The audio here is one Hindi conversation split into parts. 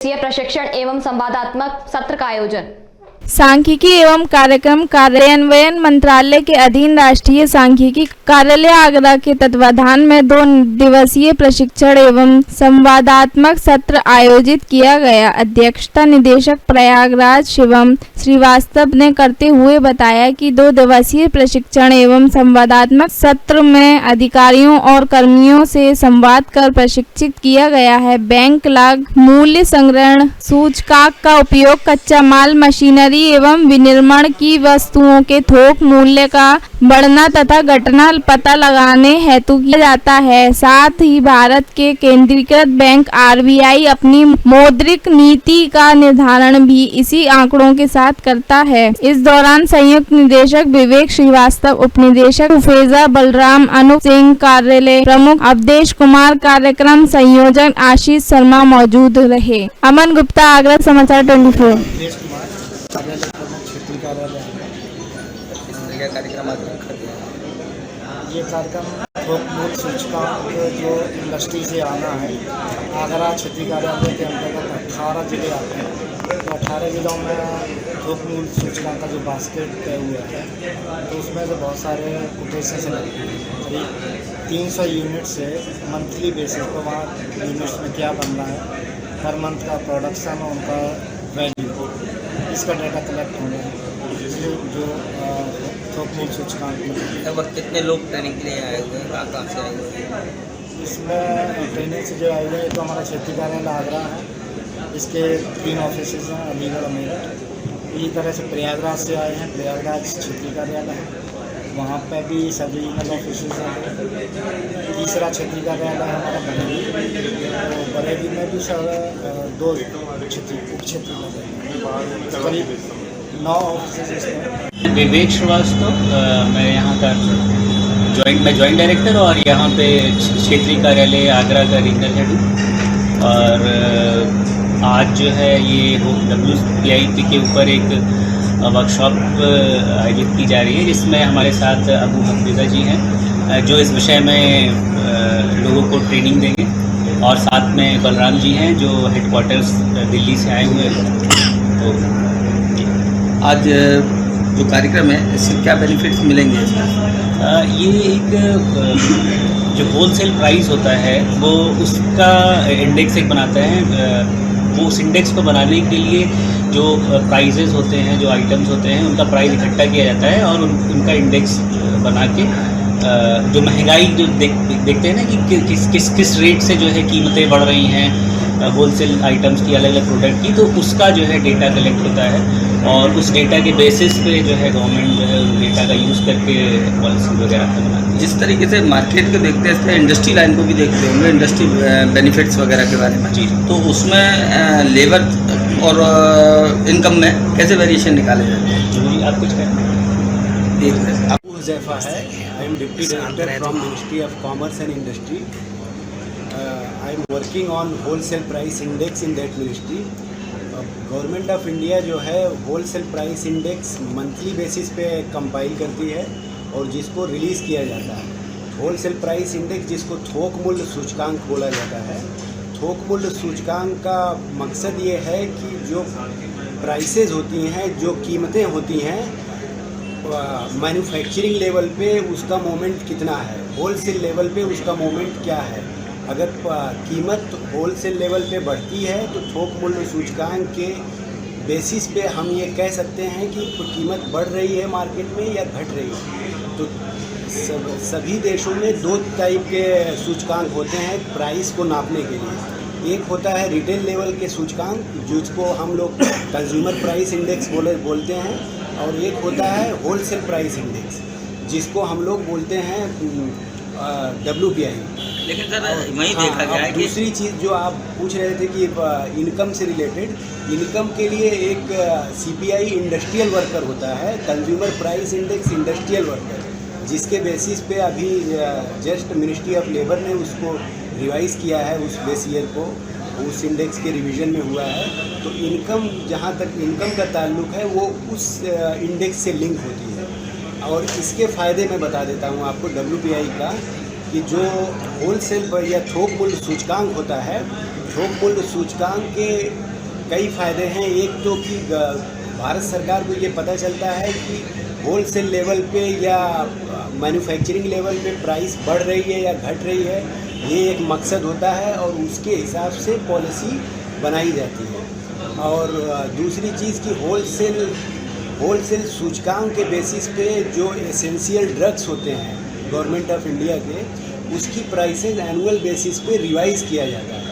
प्रशिक्षण एवं संवादात्मक सत्र का आयोजन। सांख्यिकी एवं कार्यक्रम कार्यान्वयन मंत्रालय के अधीन राष्ट्रीय सांख्यिकी कार्यालय आगरा के तत्वाधान में 2 दिवसीय प्रशिक्षण एवं संवादात्मक सत्र आयोजित किया गया। अध्यक्षता निदेशक प्रयागराज शिवम श्रीवास्तव ने करते हुए बताया कि 2 दिवसीय प्रशिक्षण एवं संवादात्मक सत्र में अधिकारियों और कर्मियों से संवाद कर प्रशिक्षित किया गया है। बैंक लाभ मूल्य संग्रहण सूचकांक का उपयोग कच्चा माल, मशीनरी एवं विनिर्माण की वस्तुओं के थोक मूल्य का बढ़ना तथा घटना पता लगाने हेतु किया जाता है। साथ ही भारत के केंद्रीकृत बैंक RBI अपनी मौद्रिक नीति का निर्धारण भी इसी आंकड़ों के साथ करता है। इस दौरान संयुक्त निदेशक विवेक श्रीवास्तव, उप निदेशक फैजा बलराम, अनूप सिंह कार्यालय प्रमुख, अवधेश कुमार कार्यक्रम संयोजक, आशीष शर्मा मौजूद रहे। अमन गुप्ता, आगरा समाचार 24। कार्यालय प्रमुख क्षेत्रीय कार्यालय ये कार्यक्रम थोक मूल्य सूचकांक जो इंडस्ट्री से आना है। आगरा क्षेत्रीय कार्यालय के अंतर्गत 18 जिले आते हैं, तो 18 जिलों में थोक मूल्य सूचकांक का जो बास्केट तय हुआ है, तो उसमें से बहुत सारे कोटेशन से लगते हैं। करीब 300 यूनिट से मंथली बेसिस पर वहाँ यूनिट्स में क्या बन रहा है, हर मंथ का प्रोडक्शन और उनका वैल्यू, इसका डाटा कलेक्ट होना है। जो थोक मूल्य सूचकांक लगभग कितने लोग ट्रेनिंग के लिए आए हुए हैं, कहाँ से आए हुए हैं? इसमें ट्रेनिंग से जो आए हुए हैं तो हमारा क्षेत्रीय कार्यालय आगरा है, इसके 3 ऑफिस हैं, अलीगढ़, मेरठ। इसी तरह से प्रयागराज से आए हैं, प्रयागराज क्षेत्रीय कार्यालय है, वहाँ पे भी सब रीजनल ऑफिस हैं। तीसरा क्षेत्रीय कार्यालय है हमारा बरेली, तो बरेली में भी सब 2 क्षेत्रीय उप क्षेत्रीय कार्यालय, करीब 9 ऑफिस हैं। विवेक श्रीवास्तव, मैं यहाँ का जॉइंट डायरेक्टर और यहाँ पे क्षेत्रीय कार्यालय आगरा का रीजनल हेड हूँ। और आज जो है ये WPIP के ऊपर एक वर्कशॉप आयोजित की जा रही है, जिसमें हमारे साथ अबू हफीज़ा जी हैं जो इस विषय में लोगों को ट्रेनिंग देंगे, और साथ में बलराम जी हैं जो हेडक्वार्टर्स दिल्ली से आए हुए हैं। तो आज जो कार्यक्रम है इससे क्या बेनिफिट्स मिलेंगे? ये एक जो होलसेल प्राइस होता है वो उसका इंडेक्स एक बनाता है। वो उस इंडेक्स को बनाने के लिए जो प्राइजेज़ होते हैं, जो आइटम्स होते हैं, उनका प्राइस इकट्ठा किया जाता है और उनका इंडेक्स बना के जो महंगाई जो देखते हैं ना कि किस रेट से जो है कीमतें बढ़ रही हैं होलसेल आइटम्स की, अलग अलग प्रोडक्ट की, तो उसका जो है डेटा कलेक्ट होता है और उस डेटा के बेसिस पे जो है गवर्नमेंट जो है उस डेटा का यूज़ करके पॉलिसी वगैरह बनाती है। जिस तरीके से मार्केट को देखते हैं, इस पर इंडस्ट्री लाइन को भी देखते होंगे, इंडस्ट्री बेनिफिट्स वगैरह के बारे में। जी, तो उसमें लेबर और इनकम में कैसे वेरिएशन निकाले जाते हैं? जी, आप कुछ कहें? अबू हुज़ैफा है, I am deputy director from ministry of commerce and industry. I am working on wholesale price index in that ministry. Government of India जो है wholesale price index monthly basis पे कंपाइल करती है और जिसको रिलीज़ किया जाता है। होलसेल प्राइस इंडेक्स जिसको थोक मूल्य सूचकांक बोला जाता है। थोक मूल्य सूचकांक का मकसद ये है कि जो प्राइसेस होती हैं, जो कीमतें होती हैं मैन्युफैक्चरिंग लेवल पे, उसका मोमेंट कितना है, होलसेल लेवल पे उसका मोमेंट क्या है। अगर कीमत होलसेल लेवल पे बढ़ती है तो थोक मूल्य सूचकांक के बेसिस पे हम ये कह सकते हैं कि कीमत बढ़ रही है मार्केट में या घट रही है। तो सभी देशों में 2 टाइप के सूचकांक होते हैं प्राइस को नापने के लिए। एक होता है रिटेल लेवल के सूचकांक, जिसको हम लोग कंज्यूमर प्राइस इंडेक्स बोलते हैं, और एक होता है होलसेल प्राइस इंडेक्स, जिसको हम लोग बोलते हैं WPI। लेकिन सर वहीं देखा गया है कि दूसरी चीज़ जो आप पूछ रहे थे कि इनकम से रिलेटेड, इनकम के लिए एक CPI इंडस्ट्रियल वर्कर होता है, consumer price index industrial worker, जिसके बेसिस पे अभी जस्ट मिनिस्ट्री ऑफ लेबर ने उसको रिवाइज़ किया है, उस बेस ईयर को उस इंडेक्स के रिवीजन में हुआ है। तो इनकम, जहाँ तक इनकम का ताल्लुक है, वो उस इंडेक्स से लिंक होती है। और इसके फ़ायदे मैं बता देता हूँ आपको WPI का, कि जो होलसेल पर या थोक मूल्य सूचकांक होता है, थोक मूल्य सूचकांक के कई फ़ायदे हैं। एक तो कि भारत सरकार को ये पता चलता है कि होलसेल लेवल पे या मैन्युफैक्चरिंग लेवल पे प्राइस बढ़ रही है या घट रही है, ये एक मकसद होता है और उसके हिसाब से पॉलिसी बनाई जाती है। और दूसरी चीज़ कि होलसेल सूचकांक के बेसिस पे जो एसेंशियल ड्रग्स होते हैं गवर्नमेंट ऑफ इंडिया के, उसकी प्राइसेस एनुअल बेसिस पे रिवाइज़ किया जाता है।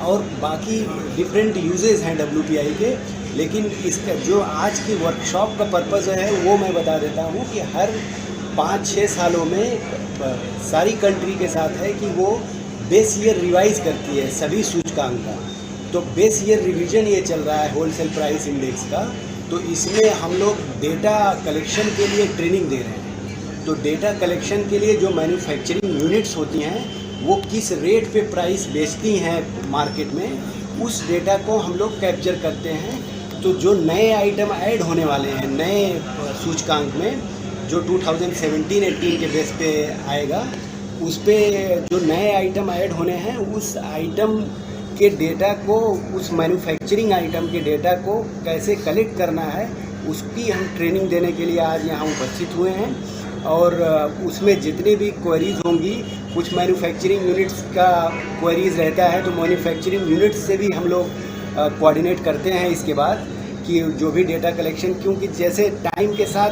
और बाकी डिफरेंट यूजेस हैं WPI के, लेकिन इसका जो आज की वर्कशॉप का पर्पज़ है वो मैं बता देता हूँ कि हर 5-6 सालों में सारी कंट्री के साथ है कि वो बेस ईयर रिवाइज़ करती है सभी सूचकांक का। तो बेस ईयर रिवीजन ये चल रहा है होलसेल प्राइस इंडेक्स का। तो इसमें हम लोग डेटा कलेक्शन के लिए ट्रेनिंग दे रहे हैं। तो डेटा कलेक्शन के लिए जो मैन्युफैक्चरिंग यूनिट्स होती हैं वो किस रेट पे प्राइस बेचती हैं मार्केट में, उस डेटा को हम लोग कैप्चर करते हैं। तो जो नए आइटम ऐड होने वाले हैं नए सूचकांक में, जो 2017-18 के बेस पे आएगा, उस पे जो नए आइटम ऐड होने हैं उस आइटम के डेटा को, उस मैन्युफैक्चरिंग आइटम के डेटा को कैसे कलेक्ट करना है, उसकी हम ट्रेनिंग देने के लिए आज यहाँ उपस्थित हुए हैं। और उसमें जितनी भी क्वेरीज़ होंगी, कुछ मैन्युफैक्चरिंग यूनिट्स का क्वेरीज़ रहता है, तो मैन्युफैक्चरिंग यूनिट्स से भी हम लोग कोऑर्डिनेट करते हैं इसके बाद कि जो भी डेटा कलेक्शन, क्योंकि जैसे टाइम के साथ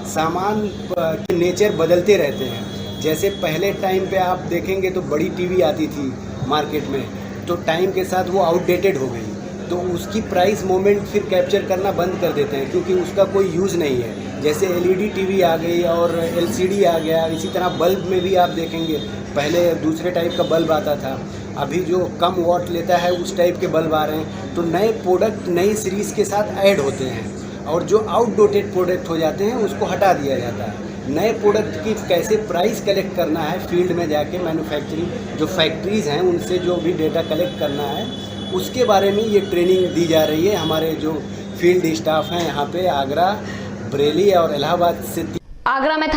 सामान के नेचर बदलते रहते हैं। जैसे पहले टाइम पे आप देखेंगे तो बड़ी टीवी आती थी मार्केट में, तो टाइम के साथ वो आउटडेटेड हो गई, तो उसकी प्राइस मूवमेंट फिर कैप्चर करना बंद कर देते हैं क्योंकि उसका कोई यूज़ नहीं है। जैसे LED टीवी आ गई और LCD आ गया, इसी तरह बल्ब में भी आप देखेंगे पहले दूसरे टाइप का बल्ब आता था, अभी जो कम वॉट लेता है उस टाइप के बल्ब आ रहे हैं। तो नए प्रोडक्ट नई सीरीज़ के साथ ऐड होते हैं और जो आउटडेटेड प्रोडक्ट हो जाते हैं उसको हटा दिया जाता है। नए प्रोडक्ट की कैसे प्राइस कलेक्ट करना है, फील्ड में जाके मैन्युफैक्चरिंग जो फैक्ट्रीज़ हैं उनसे जो भी डेटा कलेक्ट करना है, उसके बारे में ये ट्रेनिंग दी जा रही है। हमारे जो फील्ड स्टाफ हैं यहाँ पे आगरा, बरेली और इलाहाबाद से आगरा में